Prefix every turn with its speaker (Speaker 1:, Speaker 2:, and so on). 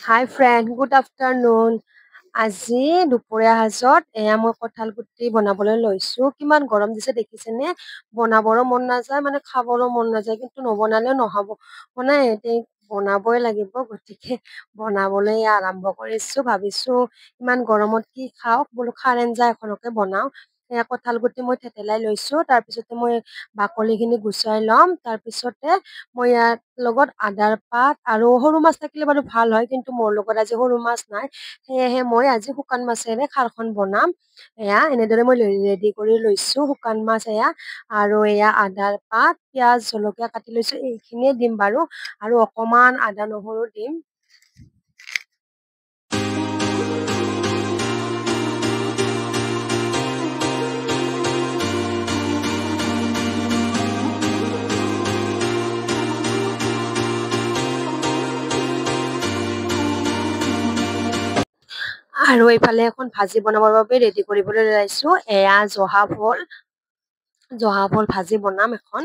Speaker 1: হাই friend, good afternoon. আজি দুপৰীয়া সাজত মই কঁঠাল গুটি বনাবলৈ লৈছো। কিমান গৰম দিছে দেখিছেনে? বনাবৰো মন নাযায়, মানে খাবৰো মন নাযায়, কিন্তু নবনালেও নহ'ব। মানে এতিয়া বনাবই লাগিব, গতিকে বনাবলৈ আৰম্ভ কৰিছো। ভাবিছো ইমান গৰমত কি খাওঁ, বোলো খাৰ আঞ্জা এখনকে বনাও। কঁঠাল গুটি মই থেতেলাই লৈছো, তাৰপিছতে মই বাকলিখিনি গুচাই ল'ম। তাৰপিছতে মই ইয়াত লগত আদাৰ পাত আৰু সৰু মাছ থাকিলে বাৰু ভাল হয়, কিন্তু মোৰ লগত আজি সৰু মাছ নাই। সেয়েহে মই আজি শুকান মাছেৰে খাৰখন বনাম। এনেদৰে মই ৰেডি কৰি লৈছো শুকান মাছ আৰু আদাৰ পাত, পিঁয়াজ, জলকীয়া কাটি লৈছো, এইখিনিয়ে দিম বাৰু। আৰু অকমান আদা নহৰু দিম। আৰু এইফালে এখন ভাজি বনাবৰ বাবে ৰেডি কৰিবলৈ ওলাইছো। জহা ভোল ভাজি বনাম এখন।